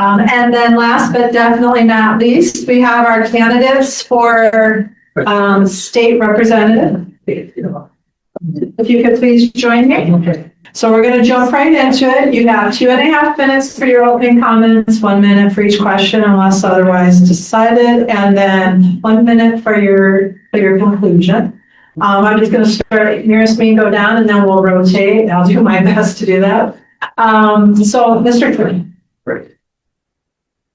And then last but definitely not least, we have our candidates for state representative. If you could please join me. So we're going to jump right into it. You have 2.5 minutes for your opening comments, 1 minute for each question unless otherwise decided, and then 1 minute for your conclusion. I'm just going to start nearest me and go down, and then we'll rotate. I'll do my best to do that. So Mr. Twin. Great.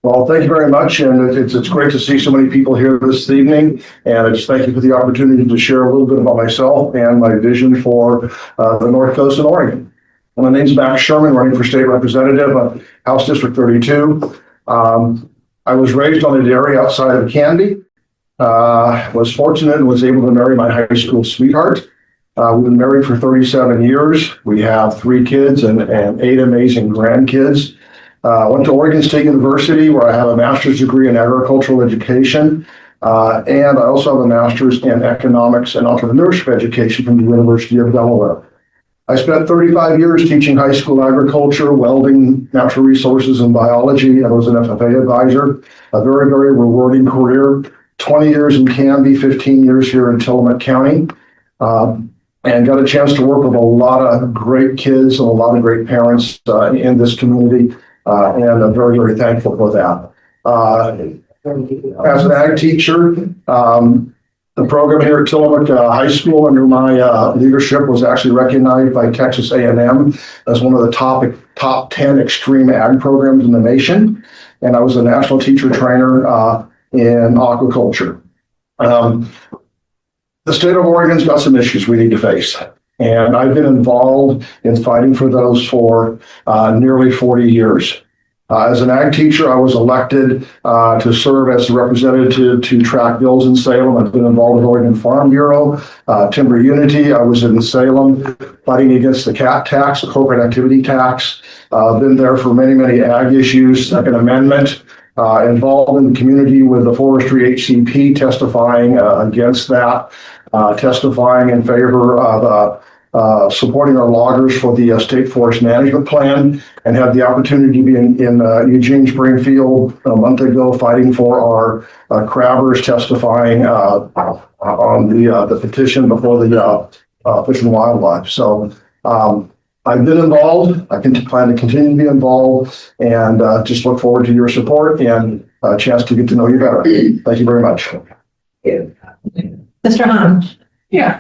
Well, thank you very much, and it's great to see so many people here this evening, and I just thank you for the opportunity to share a little bit about myself and my vision for the North Coast of Oregon. My name's Max Sherman, running for state representative of House District 32. I was raised on a dairy outside of Canby. Was fortunate and was able to marry my high school sweetheart. We've been married for 37 years. We have 3 kids and 8 amazing grandkids. Went to Oregon State University, where I have a master's degree in agricultural education. And I also have a master's in economics and entrepreneurship education from the University of Delaware. I spent 35 years teaching high school agriculture, welding, natural resources, and biology. I was an FFA advisor, a very, very rewarding career. 20 years in Canby, 15 years here in Tillamook County. And got a chance to work with a lot of great kids and a lot of great parents in this community. And I'm very, very thankful for that. As an ag teacher, the program here at Tillamook High School under my leadership was actually recognized by Texas A&M as one of the top 10 extreme ag programs in the nation. And I was a national teacher trainer in aquaculture. The state of Oregon's got some issues we need to face. And I've been involved in fighting for those for nearly 40 years. As an ag teacher, I was elected to serve as the representative to track bills in Salem. I've been involved with Oregon Farm Bureau, Timber Unity. I was in Salem fighting against the CAT tax, the corporate activity tax. Been there for many, many ag issues, Second Amendment. Involved in the community with the Forestry HCP, testifying against that, testifying in favor of supporting our loggers for the State Forest Management Plan, and had the opportunity to be in Eugene Springfield a month ago fighting for our crabbers, testifying on the petition before the Fish and Wildlife. So I've been involved. I can plan to continue to be involved, and just look forward to your support and a chance to get to know you better. Thank you very much. Mr. Hahn. Yeah,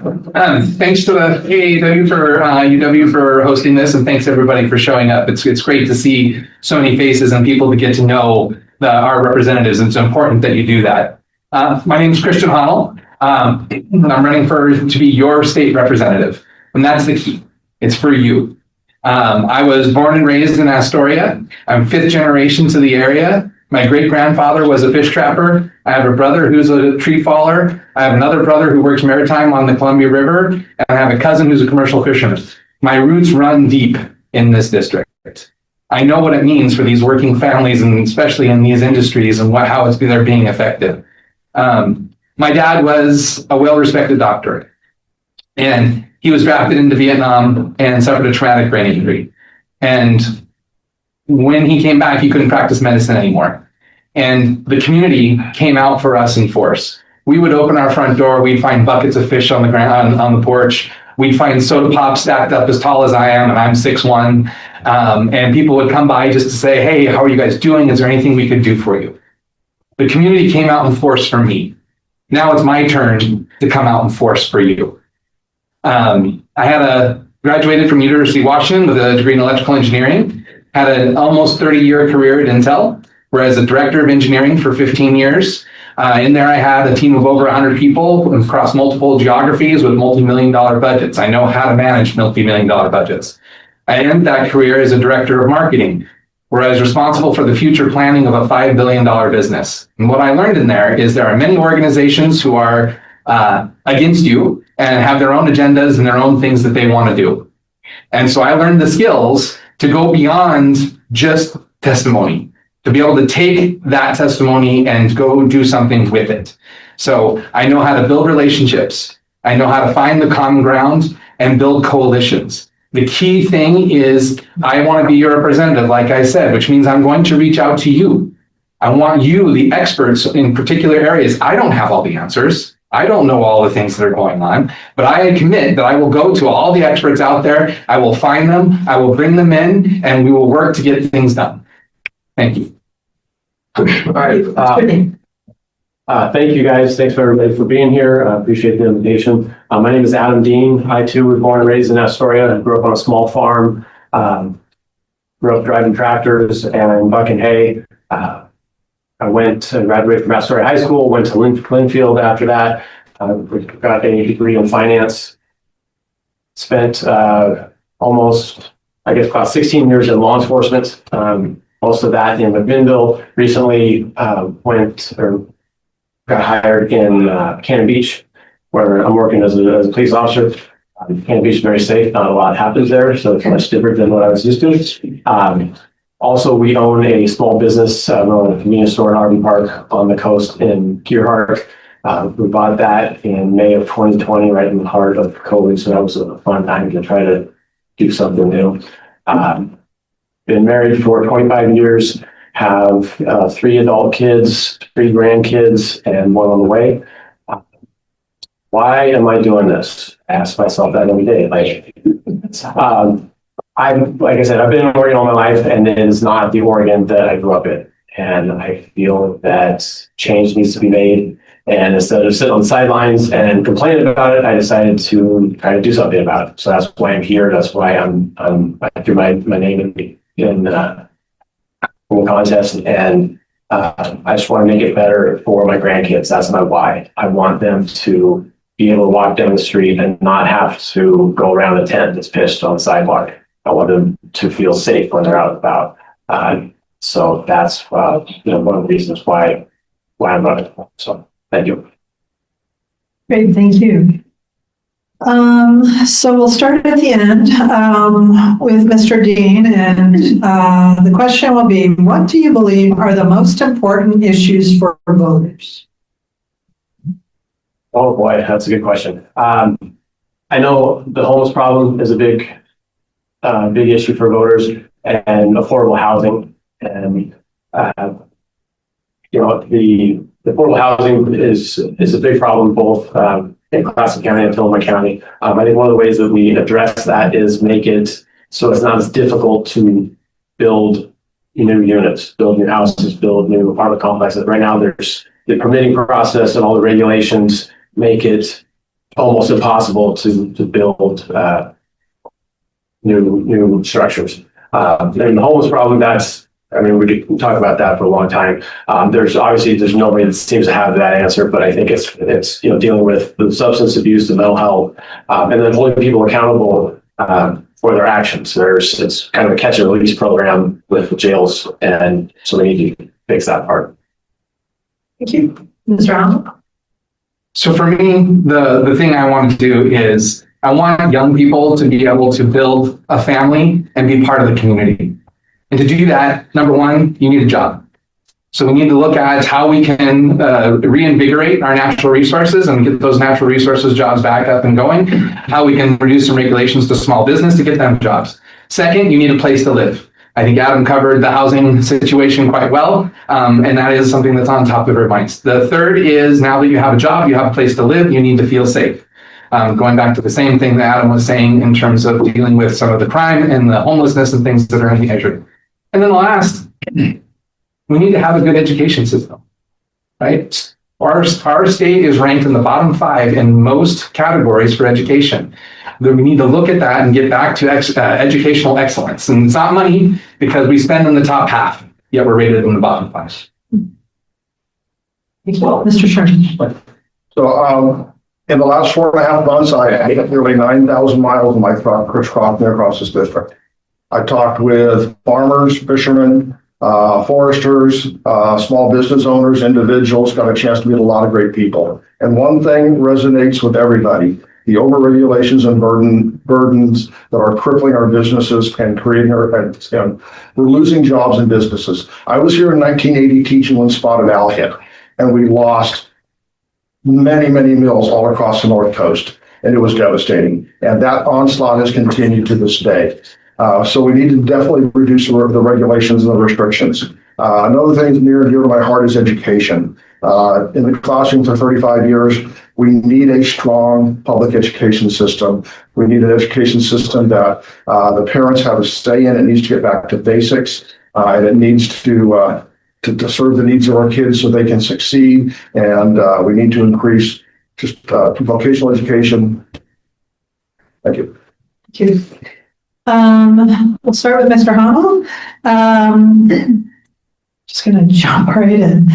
thanks to the AAUW for UW for hosting this, and thanks everybody for showing up. It's great to see so many faces and people to get to know our representatives. It's important that you do that. My name is Christian Honnell, and I'm running to be your state representative, and that's the key. It's for you. I was born and raised in Astoria. I'm 5th generation to the area. My great-grandfather was a fish trapper. I have a brother who's a tree faller. I have another brother who works maritime on the Columbia River. And I have a cousin who's a commercial fisherman. My roots run deep in this district. I know what it means for these working families, and especially in these industries, and how they're being affected. My dad was a well-respected doctor, and he was drafted into Vietnam and suffered a traumatic brain injury. And when he came back, he couldn't practice medicine anymore. And the community came out for us in force. We would open our front door, we'd find buckets of fish on the ground, on the porch. We'd find soda pop stacked up as tall as I am, and I'm 6'1". And people would come by just to say, hey, how are you guys doing? Is there anything we could do for you? The community came out in force for me. Now it's my turn to come out in force for you. I graduated from University of Washington with a degree in electrical engineering, had an almost 30-year career at Intel, where I was a director of engineering for 15 years. In there, I had a team of over 100 people across multiple geographies with multi-million-dollar budgets. I know how to manage multi-million-dollar budgets. I ended that career as a director of marketing, where I was responsible for the future planning of a $5 billion business. And what I learned in there is there are many organizations who are against you and have their own agendas and their own things that they want to do. And so I learned the skills to go beyond just testimony, to be able to take that testimony and go do something with it. So I know how to build relationships. I know how to find the common ground and build coalitions. The key thing is I want to be your representative, like I said, which means I'm going to reach out to you. I want you, the experts in particular areas. I don't have all the answers. I don't know all the things that are going on, but I commit that I will go to all the experts out there. I will find them. I will bring them in, and we will work to get things done. Thank you. All right. Thank you guys. Thanks for everybody for being here. I appreciate the invitation. My name is Adam Dean. I too was born and raised in Astoria. I grew up on a small farm. Grew up driving tractors and bucking hay. I went and graduated from Astoria High School, went to Linfield after that, got a degree in finance, spent almost, I guess, about 16 years in law enforcement, most of that in McMinnville. Recently got hired in Cannon Beach, where I'm working as a police officer. Cannon Beach is very safe, not a lot happens there, so it's much different than what I was used to. Also, we own a small business, we own a convenience store in RV Park on the coast in Gearhart. We bought that in May of 2020, right in the heart of COVID, so that was a fun time to try to do something new. Been married for 25 years, have 3 adult kids, 3 grandkids, and 1 on the way. Why am I doing this? I ask myself that every day. Like I said, I've been in Oregon all my life, and it is not the Oregon that I grew up in. And I feel that change needs to be made. And instead of sitting on the sidelines and complaining about it, I decided to try to do something about it. So that's why I'm here. That's why I threw my name in the contest. And I just want to make it better for my grandkids. That's my why. I want them to be able to walk down the street and not have to go around a tent that's pitched on the sidewalk. I want them to feel safe when they're out and about. So that's one of the reasons why I'm running. So thank you. Great, thank you. So we'll start at the end with Mr. Dean, and the question will be, what do you believe are the most important issues for voters? Oh boy, that's a good question. I know the homeless problem is a big issue for voters, and affordable housing. And the affordable housing is a big problem both in Clatsop County and Tillamook County. I think one of the ways that we address that is make it so it's not as difficult to build new units, build new houses, build new apartment complexes. Right now, there's the permitting process and all the regulations make it almost impossible to build new structures. And the homeless problem, we could talk about that for a long time. There's nobody that seems to have that answer, but I think it's dealing with the substance abuse, the mental health, and then holding people accountable for their actions. It's kind of a catch and release program with jails, and so we need to fix that part. Thank you. Mr. Allen? So for me, the thing I want to do is I want young people to be able to build a family and be part of the community. And to do that, number one, you need a job. So we need to look at how we can reinvigorate our natural resources and get those natural resources jobs back up and going, how we can reduce some regulations to small business to get them jobs. Second, you need a place to live. I think Adam covered the housing situation quite well, and that is something that's on top of everybody's minds. The third is, now that you have a job, you have a place to live, you need to feel safe. Going back to the same thing that Adam was saying in terms of dealing with some of the crime and the homelessness and things that are in the area. And then the last, we need to have a good education system, right? Our state is ranked in the bottom 5 in most categories for education. We need to look at that and get back to educational excellence. And it's not money, because we spend in the top half, yet we're rated in the bottom 5. Well, Mr. Sherman. So in the last 4.5 months, I hit nearly 9,000 miles of my truck crisscrossing across this district. I talked with farmers, fishermen, foresters, small business owners, individuals, got a chance to meet a lot of great people. And one thing resonates with everybody: the over-regulations and burdens that are crippling our businesses and creating and we're losing jobs and businesses. I was here in 1980 teaching when spotted owl hit, and we lost many, many mills all across the North Coast. and it was devastating. And that onslaught has continued to this day. So we need to definitely reduce the regulations and the restrictions. Another thing near and dear to my heart is education. In the classroom for 35 years, we need a strong public education system. We need an education system that the parents have a say in. It needs to get back to basics, and it needs to serve the needs of our kids so they can succeed. And we need to increase just vocational education. Thank you. Thank you. We'll start with Mr. Hamel. Just going to jump right in.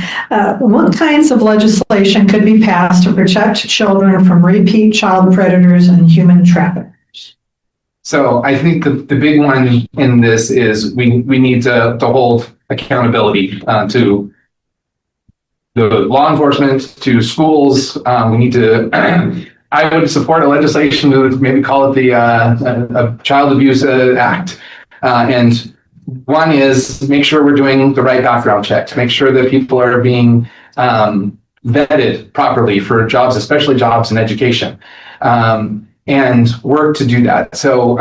What kinds of legislation could be passed to protect children from repeat child predators and human traffickers? So I think the big one in this is we need to hold accountability to the law enforcement, to schools. We need to, I would support a legislation to maybe call it the Child Abuse Act. And one is make sure we're doing the right background check, to make sure that people are being vetted properly for jobs, especially jobs in education, and work to do that. So,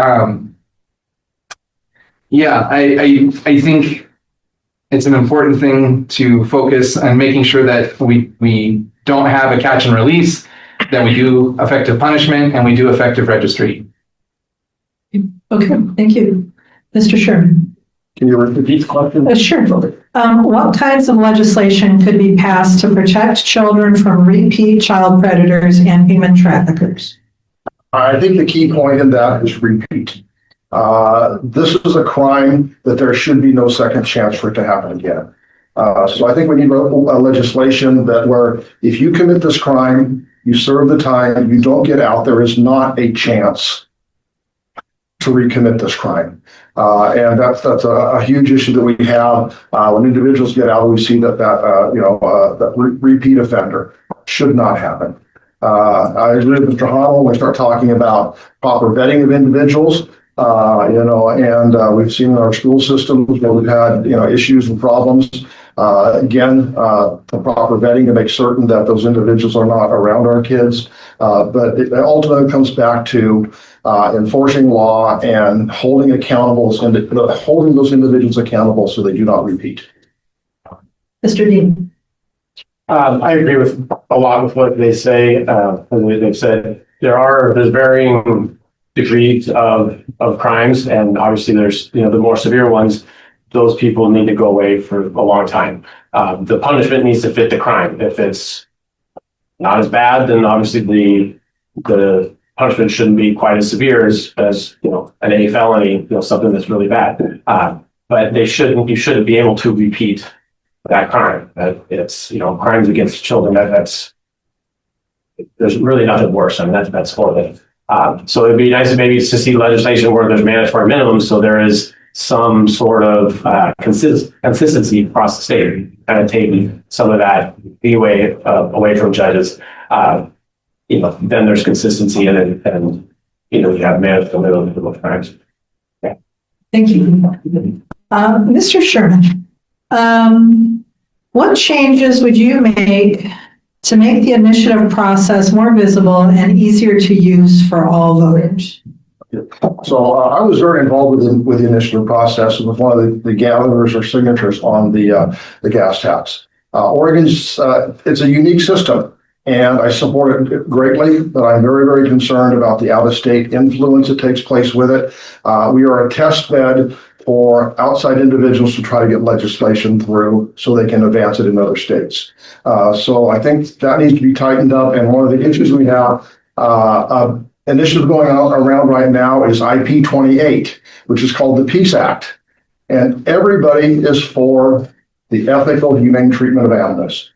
yeah, I think it's an important thing to focus on making sure that we don't have a catch and release, that we do effective punishment, and we do effective registry. Okay, thank you. Mr. Sherman. Can you repeat the question? Sure. What kinds of legislation could be passed to protect children from repeat child predators and human traffickers? I think the key point in that is repeat. This is a crime that there should be no second chance for it to happen again. So I think we need a legislation that where if you commit this crime, you serve the time, you don't get out, there is not a chance to recommit this crime. And that's a huge issue that we have when individuals get out. We see that repeat offender should not happen. I agree with Mr. Hamel when we start talking about proper vetting of individuals. And we've seen in our school systems where we've had issues and problems. The proper vetting to make certain that those individuals are not around our kids. But it ultimately comes back to enforcing law and holding holding those individuals accountable so they do not repeat. Mr. Dean. I agree with a lot with what they say. They've said there's varying degrees of crimes, and obviously there's the more severe ones. Those people need to go away for a long time. The punishment needs to fit the crime. If it's not as bad, then obviously the punishment shouldn't be quite as severe as an A felony, something that's really bad. But you shouldn't be able to repeat that crime. It's crimes against children. There's really nothing worse. I mean that's horrible. So it'd be nice maybe to see legislation where there's mandatory minimums, so there is some sort of consistency across the state, kind of taking some of that leeway away from judges. Then there's consistency and you have mandatory minimums for both crimes. Yeah. Thank you. Mr. Sherman, what changes would you make to make the initiative process more visible and easier to use for all voters? So I was very involved with the initiative process and with one of the gatherers or signatures on the gas tax. Oregon's it's a unique system, and I support it greatly, but I'm very, very concerned about the out-of-state influence that takes place with it. We are a test bed for outside individuals to try to get legislation through so they can advance it in other states. So I think that needs to be tightened up. And one of the issues we have, initiative going on around right now is IP 28, which is called the Peace Act. And everybody is for the ethical, humane treatment of animals.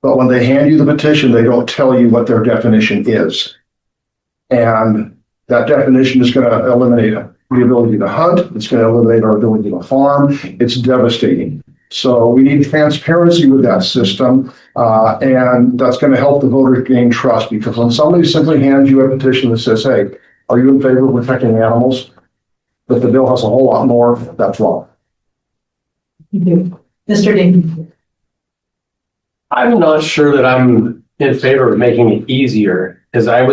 But when they hand you the petition, they don't tell you what their definition is. And that definition is going to eliminate the ability to hunt. It's going to eliminate our ability to farm. It's devastating. So we need transparency with that system, and that's going to help the voters gain trust, because when somebody simply hands you a petition that says, hey, are you in favor of protecting animals? But the bill has a whole lot more, that's wrong. Thank you. Mr. I'm not sure that I'm in favor of making it easier Because I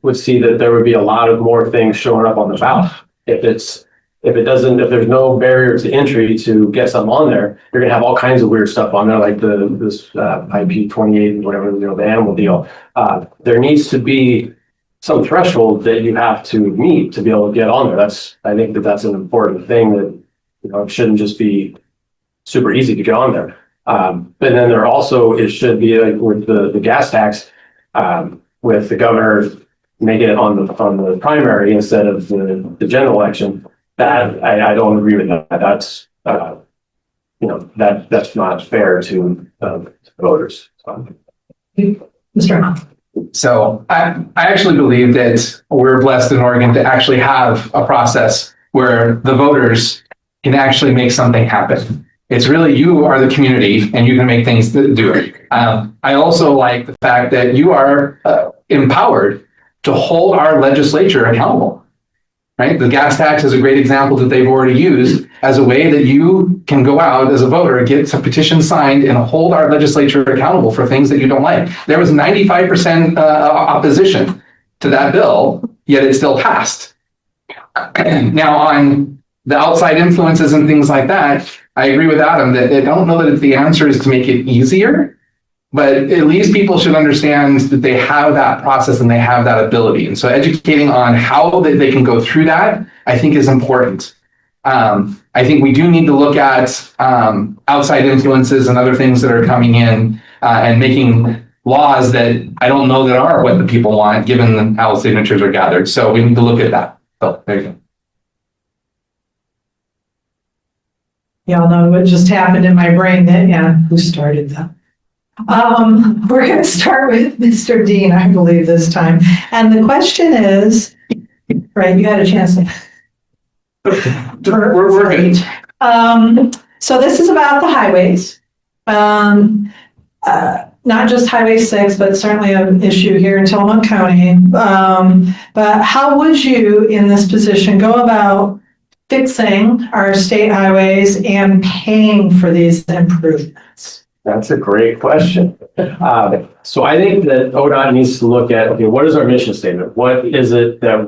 would see that there would be a lot of more things showing up on the ballot. If there's no barrier to entry to get something on there, you're gonna have all kinds of weird stuff on there, like this IP 28, whatever, the animal deal. There needs to be some threshold that you have to meet to be able to get on there. I think that's an important thing that, it shouldn't just be super easy to get on there. But then it should be like with the gas tax, with the governor making it on the primary instead of the general election. That I don't agree with that. That's that's not fair to voters. Mr. Hunt. So I actually believe that we're blessed in Oregon to actually have a process where the voters can actually make something happen. It's really, you are the community and you can make things do it. I also like the fact that you are empowered to hold our legislature accountable, right? The gas tax is a great example that they've already used as a way that you can go out as a voter, get some petition signed and hold our legislature accountable for things that you don't like. There was 95% opposition to that bill, yet it still passed. Now on the outside influences and things like that, I agree with Adam that I don't know that the answer is to make it easier, but at least people should understand that they have that process and they have that ability. And so educating on how they can go through that, I think is important. I think we do need to look at outside influences and other things that are coming in and making laws that I don't know that are what the people want, given how signatures are gathered. So we need to look at that. So there you go. Y'all know what just happened in my brain who started that? We're going to start with Mr. Dean, I believe this time. And the question is, right, you had a chance to. We're good. So this is about the highways. Not just Highway 6, but certainly an issue here in Tillamook County. But how would you, in this position, go about fixing our state highways and paying for these improvements? That's a great question. So I think that ODOT needs to look at, okay, what is our mission statement? What is it that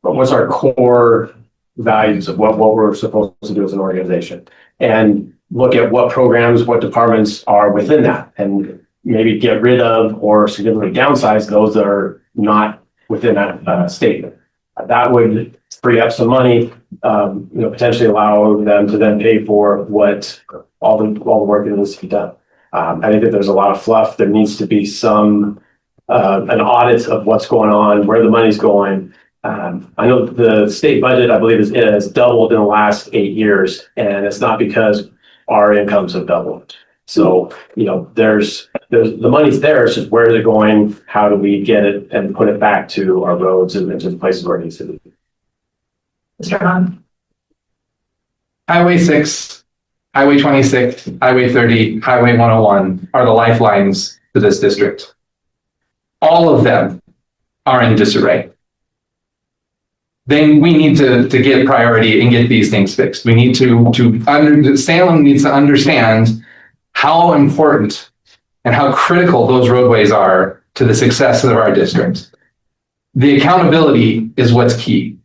what's our core values of what we're supposed to do as an organization? And look at what programs, what departments are within that, and maybe get rid of or significantly downsize those that are not within that statement. That would free up some money, potentially allow them to then pay for what all the work that needs to be done. I think that there's a lot of fluff. There needs to be some an audit of what's going on, where the money's going. I know the state budget, I believe, has doubled in the last 8 years, and it's not because our incomes have doubled. So, there's the money's there. It's just where is it going? How do we get it and put it back to our roads and to the places where it needs to be? Mr. Hahn? Highway 6, Highway 26, Highway 30, Highway 101 are the lifelines to this district. All of them are in disarray. Then we need to get priority and get these things fixed. We need Salem needs to understand how important and how critical those roadways are to the success of our district. The accountability is what's key.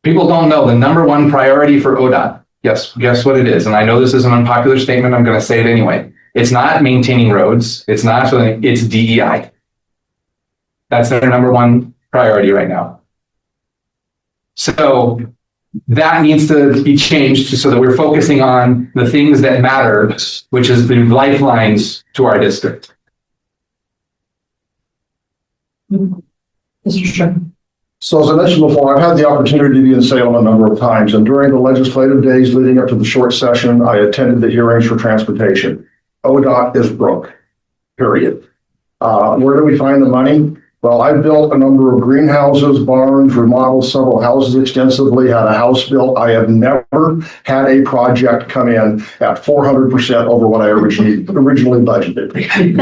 People don't know the number one priority for ODOT. Yes, guess what it is? And I know this is an unpopular statement. I'm going to say it anyway. It's not maintaining roads. It's DEI. That's their number one priority right now. So that needs to be changed so that we're focusing on the things that matter, which is the lifelines to our district. Mr. Strickland? So as I mentioned before, I've had the opportunity to be in Salem a number of times, and during the legislative days leading up to the short session, I attended the hearings for transportation. ODOT is broke, period. Where do we find the money? Well, I've built a number of greenhouses, barns, remodeled several houses extensively, had a house built. I have never had a project come in at 400% over what I originally budgeted.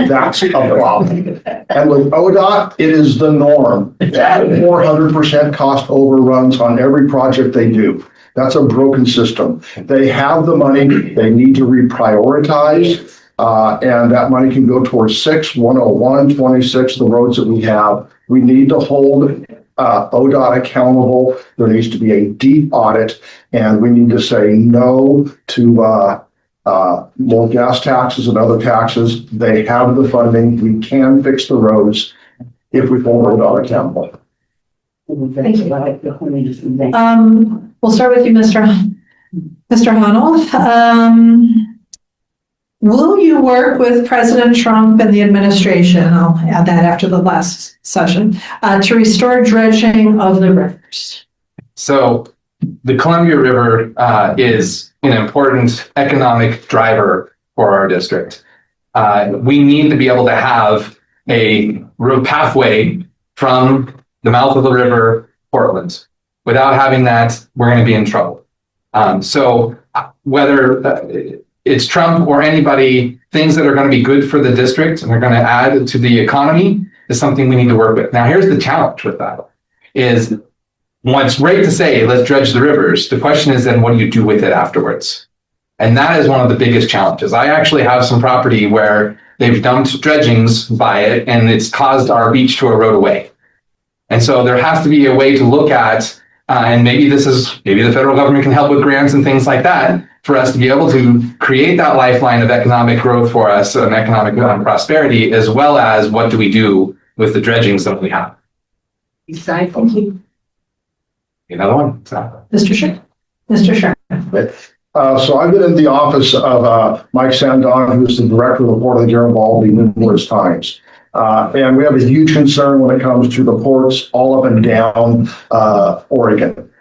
That's a problem. And with ODOT, it is the norm. 400% cost overruns on every project they do. That's a broken system. They have the money. They need to reprioritize. And that money can go towards 6, 101, 26, the roads that we have. We need to hold ODOT accountable. There needs to be a deep audit, and we need to say no to more gas taxes and other taxes. They have the funding. We can fix the roads if we hold ODOT accountable. Thank you. We'll start with you, Mr. Hunnell. Will you work with President Trump and the administration, I'll add that after the last session, to restore dredging of the rivers? So the Columbia River is an important economic driver for our district. We need to be able to have a road pathway from the mouth of the river, Portland. Without having that, we're going to be in trouble. So whether it's Trump or anybody, things that are going to be good for the district and are going to add to the economy is something we need to work with. Now, here's the challenge with that is, well, it's great to say, let's dredge the rivers. The question is then, what do you do with it afterwards? And that is one of the biggest challenges. I actually have some property where they've dumped dredgings by it, and it's caused our beach to erode away. And so there has to be a way to look at, and maybe the federal government can help with grants and things like that, for us to be able to create that lifeline of economic growth for us and economic prosperity, as well as what do we do with the dredgings that we have. Thank you. Another one. Mr. Sherman. So I've been in the office of Mike Sandon, who's the director of the Port of Garibaldi numerous times. And we have a huge concern when it comes to the ports all up and down Oregon.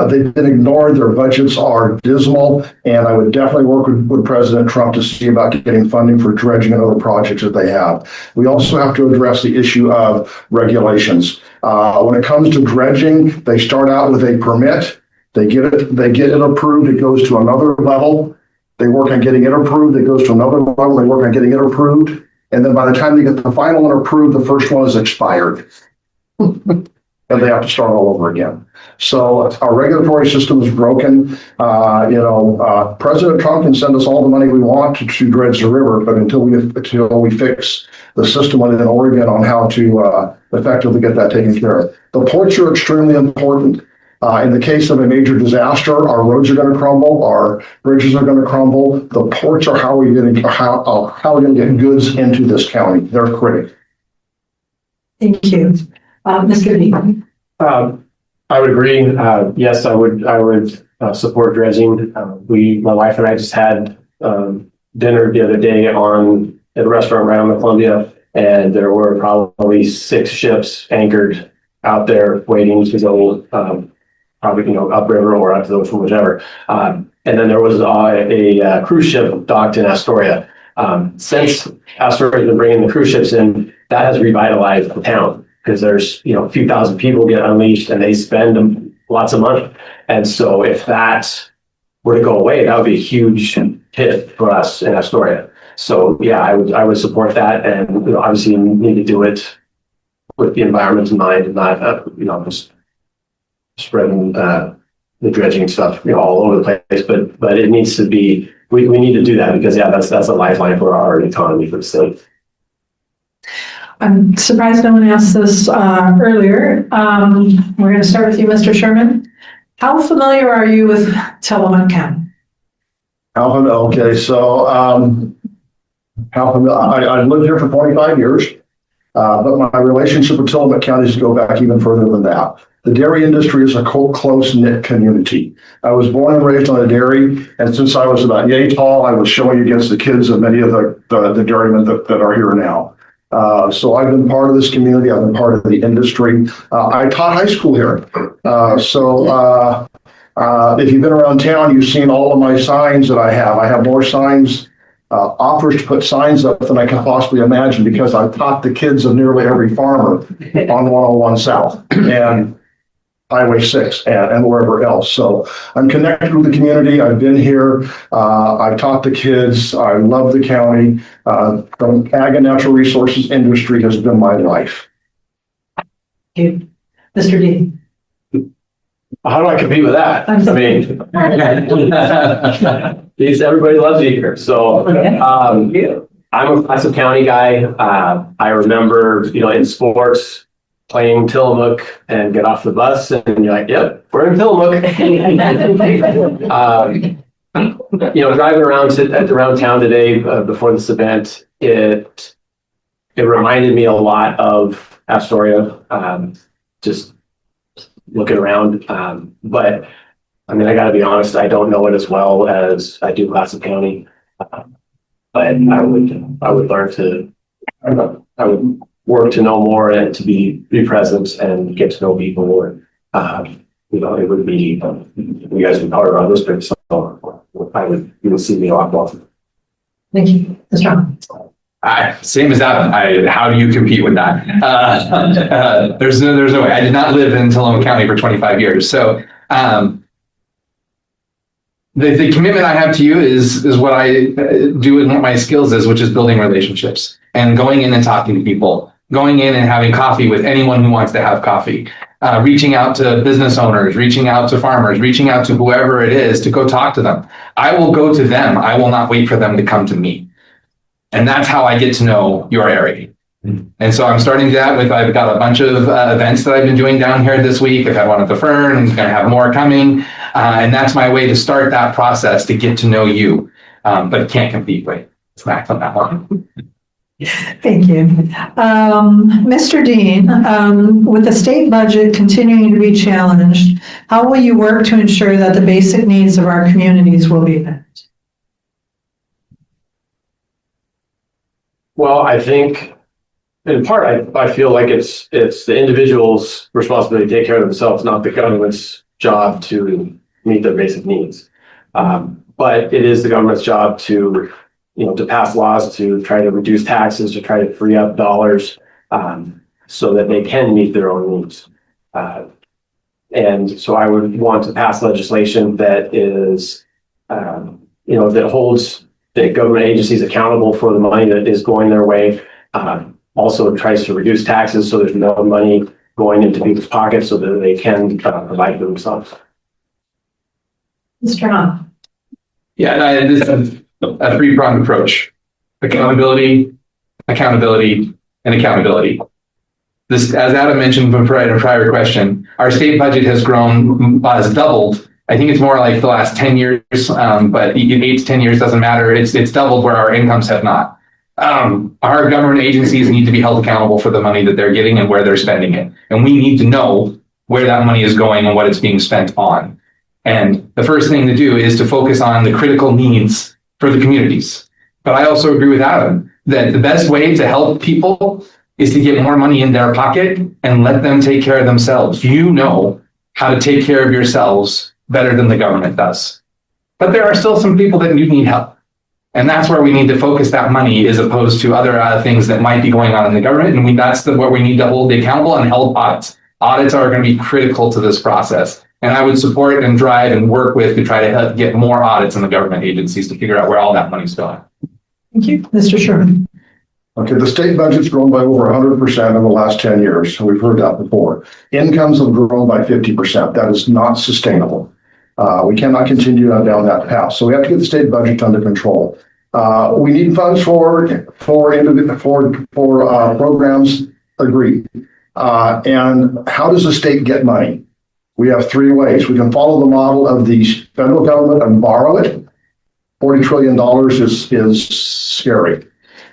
They've been ignored. Their budgets are dismal, and I would definitely work with President Trump to see about getting funding for dredging and other projects that they have. We also have to address the issue of regulations. When it comes to dredging, they start out with a permit. They get it approved. It goes to another level. They work on getting it approved. It goes to another level. They work on getting it approved. And then by the time they get the final one approved, the first one is expired. And they have to start all over again. So our regulatory system is broken. President Trump can send us all the money we want to dredge the river, but until we fix the system within Oregon on how to effectively get that taken care of. The ports are extremely important. In the case of a major disaster, our roads are going to crumble, our bridges are going to crumble. The ports are how we're going to get goods into this county. They're critical. Thank you. Mr. Lee. I would agree. Yes, I would support dredging. My wife and I just had dinner the other day at a restaurant right on the Columbia, and there were probably 6 ships anchored out there waiting to go probably upriver or out to the ocean, whichever. And then there was a cruise ship docked in Astoria. Since Astoria has been bringing the cruise ships in, that has revitalized the town, because there's a few thousand people get unleashed and they spend lots of money. And so if that were to go away, that would be a huge hit for us in Astoria. So yeah, I would support that, and obviously you need to do it with the environment in mind, and not just spreading the dredging stuff all over the place. But it needs to be, we need to do that, because that's a lifeline for our economy for the state. I'm surprised no one asked this earlier. We're going to start with you, Mr. Sherman. How familiar are you with Tillamook County? Okay, so I've lived here for 25 years, but my relationship with Tillamook County is to go back even further than that. The dairy industry is a close-knit community. I was born and raised on a dairy, and since I was about yay tall, I was showing against the kids of many of the dairymen that are here now. So I've been part of this community. I've been part of the industry. I taught high school here. If you've been around town, you've seen all of my signs that I have. I have more signs, offers to put signs up than I can possibly imagine, because I've taught the kids of nearly every farmer on 101 South and Highway 6 and wherever else. So I'm connected with the community. I've been here. I've taught the kids. I love the county. The ag and natural resources industry has been my life. Thank you. Mr. D. How do I compete with that? I mean, everybody loves you here. So, I'm a Clatsop County guy. I remember, in sports, playing Tillamook and get off the bus and you're like, yep, we're in Tillamook. Driving around town today before this event, it reminded me a lot of Astoria. Just looking around, but I mean, I got to be honest, I don't know it as well as I do Clatsop County. But I would learn to, I would work to know more and to be present and get to know people more. It would be, you guys would power around this big, so you would see me a lot more. Thank you. Mr. Hahn. Same as Adam. How do you compete with that? There's no way. I did not live in Tillamook County for 25 years. So the commitment I have to you is what I do and what my skills is, which is building relationships and going in and talking to people, going in and having coffee with anyone who wants to have coffee, reaching out to business owners, reaching out to farmers, reaching out to whoever it is to go talk to them. I will go to them. I will not wait for them to come to me. And that's how I get to know your area. And so I'm starting that I've got a bunch of events that I've been doing down here this week. I've had one at the Fern, I'm going to have more coming. And that's my way to start that process to get to know you. But it can't compete with smack on that one. Thank you. Mr. Dean, with the state budget continuing to be challenged, how will you work to ensure that the basic needs of our communities will be met? Well, I think in part, I feel like it's the individual's responsibility to take care of themselves, not the government's job to meet their basic needs. But it is the government's job to pass laws to try to reduce taxes, to try to free up dollars, so that they can meet their own needs. And so I would want to pass legislation that is, that holds the government agencies accountable for the money that is going their way. Also tries to reduce taxes so there's no money going into people's pockets so that they can provide for themselves. Mr. Hahn. Yeah, this is a three-pronged approach: accountability, accountability, and accountability. This, as Adam mentioned in a prior question, our state budget has doubled. I think it's more like the last 10 years, but 8 to 10 years doesn't matter. It's doubled where our incomes have not. Our government agencies need to be held accountable for the money that they're getting and where they're spending it. And we need to know where that money is going and what it's being spent on. And the first thing to do is to focus on the critical needs for the communities. But I also agree with Adam that the best way to help people is to get more money in their pocket and let them take care of themselves. You know how to take care of yourselves better than the government does. But there are still some people that need help. And that's where we need to focus that money as opposed to other things that might be going on in the government. And that's what we need to hold accountable and help audits. Audits are going to be critical to this process. And I would support and drive and work with to try to help get more audits in the government agencies to figure out where all that money's going. Thank you. Mr. Sherman. Okay, the state budget's grown by over 100% in the last 10 years. So we've heard that before. Incomes have grown by 50%. That is not sustainable. We cannot continue down that path. So we have to get the state budget under control. We need funds for programs. Agreed. And how does the state get money? We have three ways. We can follow the model of the federal government and borrow it. $40 trillion is scary.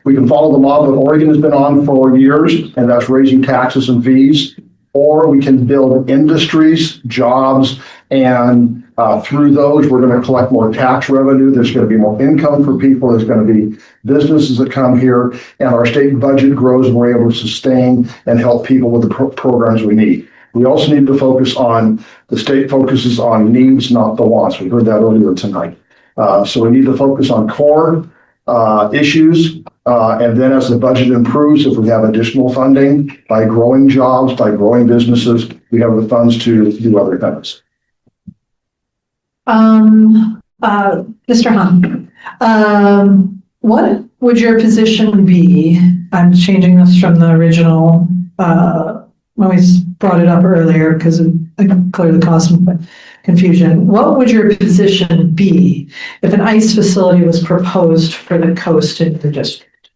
We can follow the model that Oregon has been on for years, and that's raising taxes and fees. Or we can build industries, jobs, and through those, we're going to collect more tax revenue. There's going to be more income for people. There's going to be businesses that come here, and our state budget grows, and we're able to sustain and help people with the programs we need. We also need to focus on, the state focuses on needs, not the wants. We heard that earlier tonight. So we need to focus on core issues. And then as the budget improves, if we have additional funding by growing jobs, by growing businesses, we have the funds to do other things. Mr. Hahn, what would your position be? I'm changing this from the original, when we brought it up earlier because it clearly caused some confusion. What would your position be if an ICE facility was proposed for the coast in your district?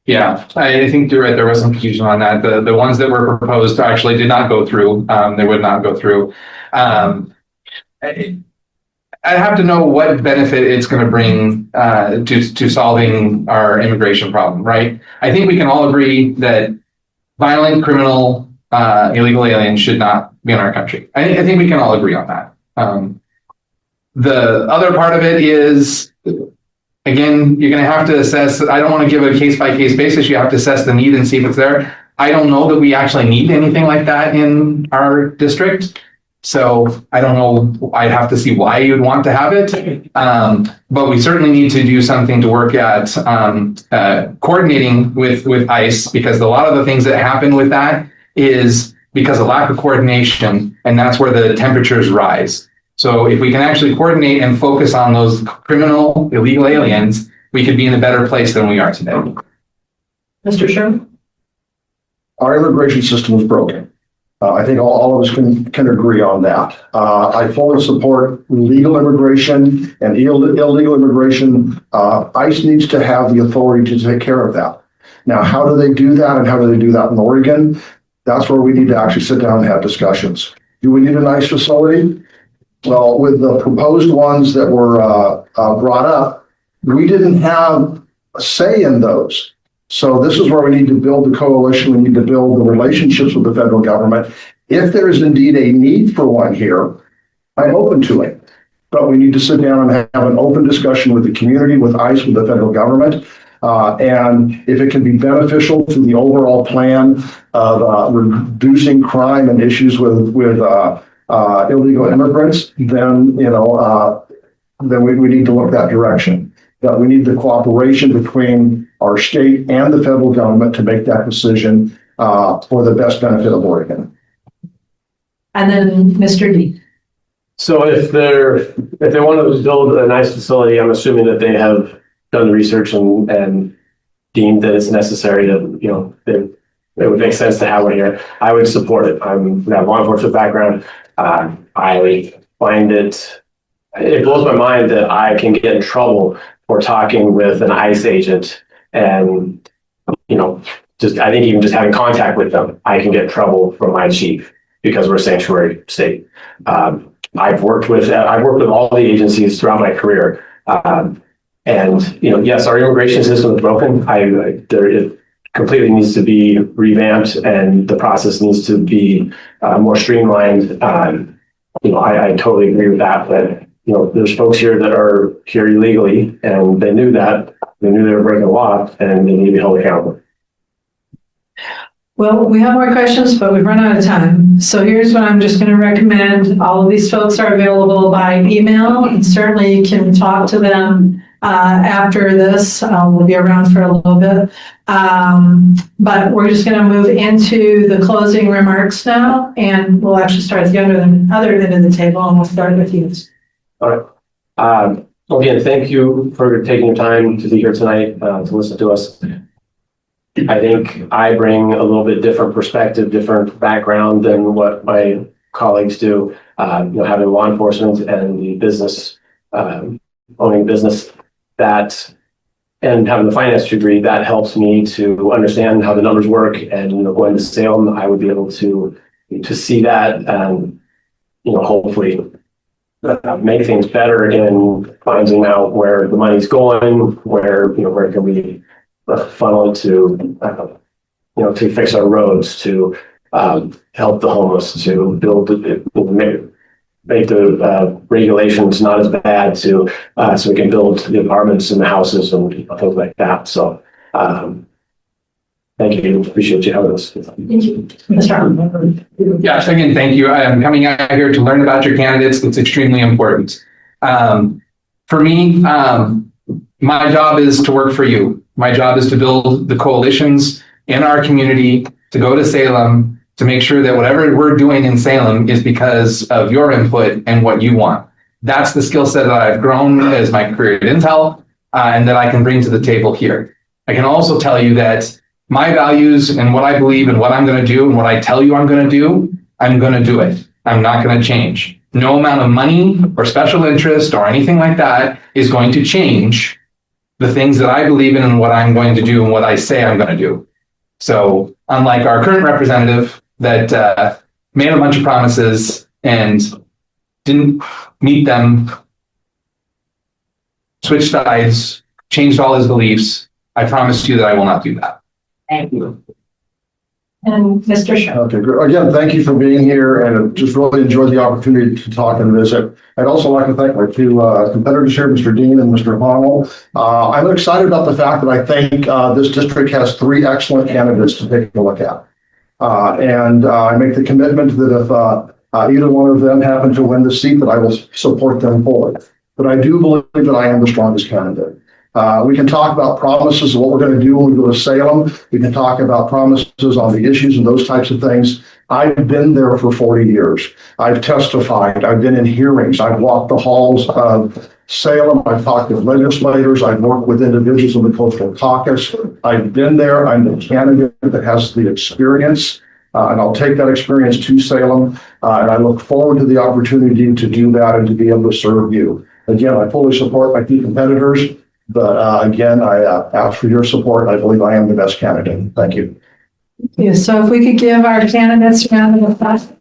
Yeah, I think you're right. There was some confusion on that. The ones that were proposed actually did not go through. They would not go through. I have to know what benefit it's going to bring to solving our immigration problem, right? I think we can all agree that violent, criminal, illegal aliens should not be in our country. I think we can all agree on that. The other part of it is, again, you're going to have to assess. I don't want to give a case by case basis. You have to assess the need and see if it's there. I don't know that we actually need anything like that in our district. So I don't know. I'd have to see why you'd want to have it. But we certainly need to do something to work at coordinating with ICE, because a lot of the things that happen with that is because of lack of coordination, and that's where the temperatures rise. So if we can actually coordinate and focus on those criminal, illegal aliens, we could be in a better place than we are today. Mr. Sherman? Our immigration system is broken. I think all of us can agree on that. I fully support legal immigration and illegal immigration. ICE needs to have the authority to take care of that. Now, how do they do that, and how do they do that in Oregon? That's where we need to actually sit down and have discussions. Do we need an ICE facility? Well, with the proposed ones that were brought up, we didn't have a say in those. So this is where we need to build the coalition. We need to build the relationships with the federal government. If there is indeed a need for one here, I'm open to it. But we need to sit down and have an open discussion with the community, with ICE, with the federal government. And if it can be beneficial to the overall plan of reducing crime and issues with illegal immigrants, then we need to look that direction. But we need the cooperation between our state and the federal government to make that decision for the best benefit of Oregon. And then Mr. D. So if they want to build a nice facility, I'm assuming that they have done the research and deemed that it's necessary to, it would make sense to have one here. I would support it. I have a law enforcement background. I find it blows my mind that I can get in trouble for talking with an ICE agent, and I think even just having contact with them, I can get in trouble from my chief because we're a sanctuary state. I've worked with all the agencies throughout my career, and yes, our immigration system is broken. It completely needs to be revamped, and the process needs to be more streamlined. I totally agree with that. But there's folks here that are here illegally, and they knew that. They knew they were breaking the law, and they need to be held accountable. Well, we have more questions, but we've run out of time. So here's what I'm just going to recommend. All of these folks are available by email, and certainly you can talk to them after this. We'll be around for a little bit. But we're just going to move into the closing remarks now, and we'll actually start at the other end of the table, and we'll start with you. All right. Again, thank you for taking your time to be here tonight to listen to us. I think I bring a little bit different perspective, different background than what my colleagues do. Having law enforcement and the business, owning business, and having the finance degree, that helps me to understand how the numbers work. And going to Salem, I would be able to see that and hopefully make things better in finding out where the money's going, where can we funnel it to fix our roads, to help the homeless, to build make the regulations not as bad, so we can build the apartments and the houses and things like that. So thank you. Appreciate you having us. Thank you. Mr. Yes, again, thank you. I am coming out here to learn about your candidates. It's extremely important. For me, my job is to work for you. My job is to build the coalitions in our community, to go to Salem, to make sure that whatever we're doing in Salem is because of your input and what you want. That's the skill set that I've grown as my career at Intel, and that I can bring to the table here. I can also tell you that my values and what I believe and what I'm going to do and what I tell you I'm going to do I'm going to do it. I'm not going to change. No amount of money or special interest or anything like that is going to change the things that I believe in and what I'm going to do and what I say I'm going to do. So unlike our current representative that made a bunch of promises and didn't meet them, switched sides, changed all his beliefs, I promise you that I will not do that. Thank you. And Mr. Shaw. Okay, great. Again, thank you for being here and just really enjoyed the opportunity to talk and visit. I'd also like to thank my two competitors here, Mr. Dean and Mr. Honnell. I'm excited about the fact that I think this district has three excellent candidates to take a look at. I make the commitment that if either one of them happen to win the seat, that I will support them fully. But I do believe that I am the strongest candidate. We can talk about promises of what we're going to do when we go to Salem. We can talk about promises on the issues and those types of things. I've been there for 40 years. I've testified. I've been in hearings. I've walked the halls of Salem. I've talked with legislators. I've worked with individuals in the Cultural Caucus. I've been there. I'm the candidate that has the experience. And I'll take that experience to Salem. And I look forward to the opportunity to do that and to be able to serve you. Again, I fully support my two competitors. But again, I ask for your support. I believe I am the best candidate. Thank you. Yeah, so if we could give our candidates a round of applause.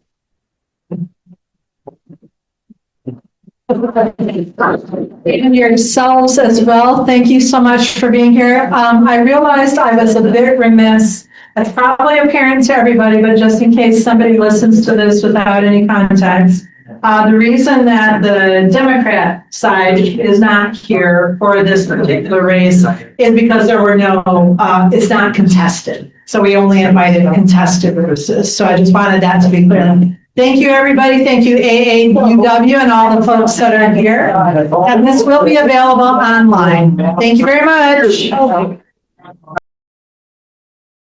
And yourselves as well. Thank you so much for being here. I realized I was a bit remiss. That's probably apparent to everybody, but just in case somebody listens to this without any context. The reason that the Democrat side is not here for this particular race is because there were no, it's not contested. So we only invited contested races. So I just wanted that to be clear. Thank you, everybody. Thank you, AAUW and all the folks that are here. And this will be available online. Thank you very much.